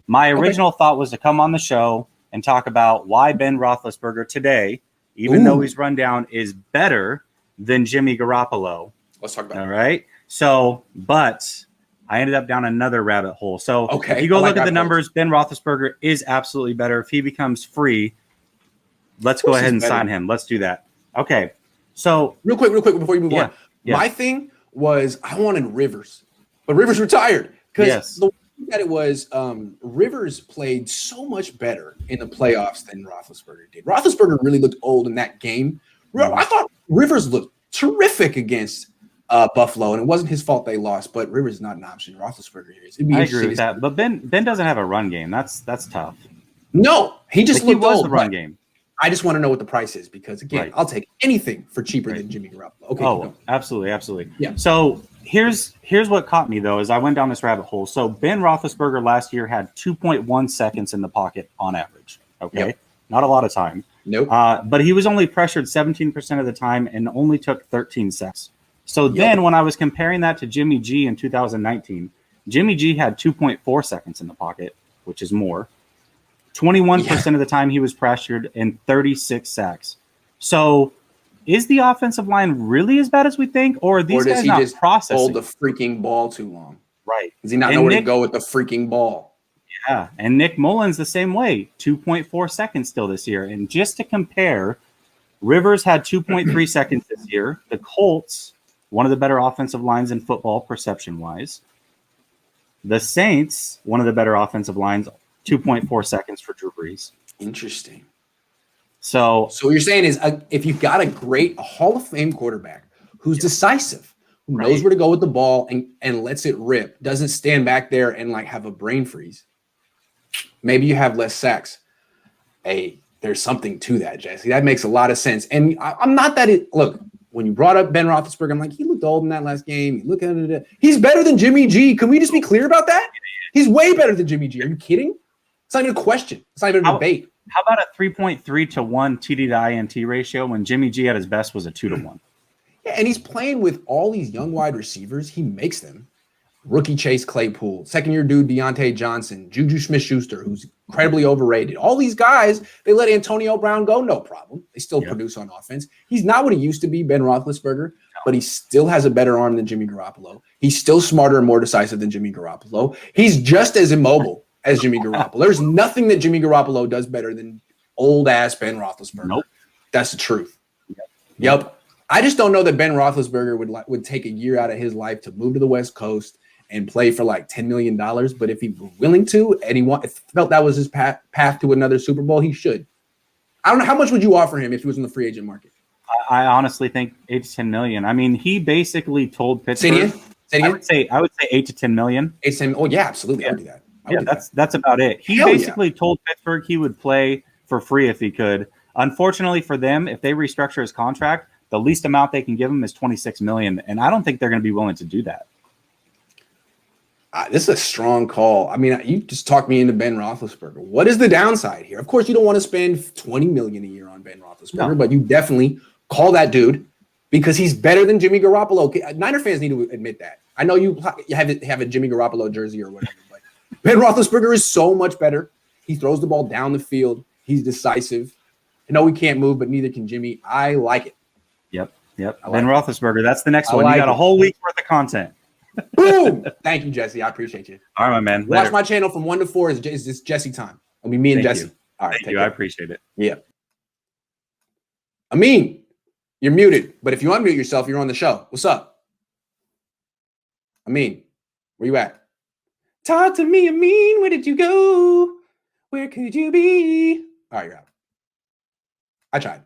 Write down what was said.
My original thought was to come on the show and talk about why Ben Roethlisberger today, even though he's run down, is better than Jimmy Garoppolo. Let's talk about it. All right. So, but I ended up down another rabbit hole. So if you go look at the numbers, Ben Roethlisberger is absolutely better. If he becomes free, let's go ahead and sign him. Let's do that. Okay. So real quick before you move on. My thing was I wanted Rivers, but Rivers retired because the way that it was Rivers played so much better in the playoffs than Roethlisberger did. Roethlisberger really looked old in that game. I thought Rivers looked terrific against Buffalo, and it wasn't his fault they lost, but Rivers is not an option. Roethlisberger is. I agree with that, but Ben doesn't have a run game. That's tough. No, he just looked old. The run game. I just want to know what the price is because, again, I'll take anything for cheaper than Jimmy Garoppolo. Okay. Oh, absolutely. Yeah. So here's what caught me, though, is I went down this rabbit hole. So Ben Roethlisberger last year had 2.1 seconds in the pocket on average. Okay. Yep. Not a lot of time. Nope. But he was only pressured 17% of the time and only took 13 sacks. So then when I was comparing that to Jimmy G in 2019, Jimmy G had 2.4 seconds in the pocket, which is more. 21% of the time he was pressured and 36 sacks. So is the offensive line really as bad as we think, or are these guys not processing? Hold the freaking ball too long? Right. Does he not know where to go with the freaking ball? Yeah, and Nick Mullins the same way, 2.4 seconds still this year. And just to compare, Rivers had 2.3 seconds this year. The Colts, one of the better offensive lines in football perception-wise. The Saints, one of the better offensive lines, 2.4 seconds for Drew Brees. Interesting. So what you're saying is if you've got a Hall of Fame quarterback who's decisive, who knows where to go with the ball and lets it rip, doesn't stand back there and like have a brain freeze, maybe you have less sacks. Hey, there's something to that, Jesse. That makes a lot of sense. And I'm not that look, when you brought up Ben Roethlisberger, I'm like, he looked old in that last game. Look at it. He's better than Jimmy G. Can we just be clear about that? He's way better than Jimmy G. Are you kidding? It's not even a question. It's not even a debate. How about a 3.3 to 1 TD to INT ratio when Jimmy G at his best was a 2 to 1? Yeah, and he's playing with all these young wide receivers. He makes them. Rookie Chase Claypool, second-year dude Deontay Johnson, Juju Smith-Schuster, who's incredibly overrated. All these guys, they let Antonio Brown go, no problem. They still produce on offense. He's not what he used to be, Ben Roethlisberger, but he still has a better arm than Jimmy Garoppolo. He's still smarter and more decisive than Jimmy Garoppolo. He's just as immobile as Jimmy Garoppolo. There's nothing that Jimmy Garoppolo does better than old-ass Ben Roethlisberger. Nope. That's the truth. Yep. I just don't know that Ben Roethlisberger would take a year out of his life to move to the West Coast and play for like $10 million. But if he was willing to and if felt that was his path to another Super Bowl, he should. I don't know. How much would you offer him if he was in the free agent market? I honestly think 8 to 10 million. I mean, he basically told Pittsburgh. I would say 8 to 10 million. 8 to 10. Oh yeah, absolutely. Yeah. I would do that. That's about it. He basically told Pittsburgh he would play for free if he could. Unfortunately for them, if they restructure his contract, the least amount they can give him is $26 million, and I don't think they're going to be willing to do that. This is a strong call. I mean, you just talked me into Ben Roethlisberger. What is the downside here? Of course, you don't want to spend $20 million a year on Ben Roethlisberger, but you definitely call that dude because he's better than Jimmy Garoppolo. Niner fans need to admit that. I know you have a Jimmy Garoppolo jersey or whatever, but Ben Roethlisberger is so much better. He throws the ball down the field. He's decisive. I know he can't move, but neither can Jimmy. I like it. Yep. Ben Roethlisberger. That's the next one. You got a whole week's worth of content. Boom! Thank you, Jesse. I appreciate you. All right, my man. Watch my channel from 1 to 4 is this Jesse time. It'll be me and Jesse. All right, thank you. I appreciate it. Yeah. Amin, you're muted, but if you unmute yourself, you're on the show. What's up? Amin, where you at? Talk to me, Amin. Where did you go? Where could you be? All right, you're out. I tried.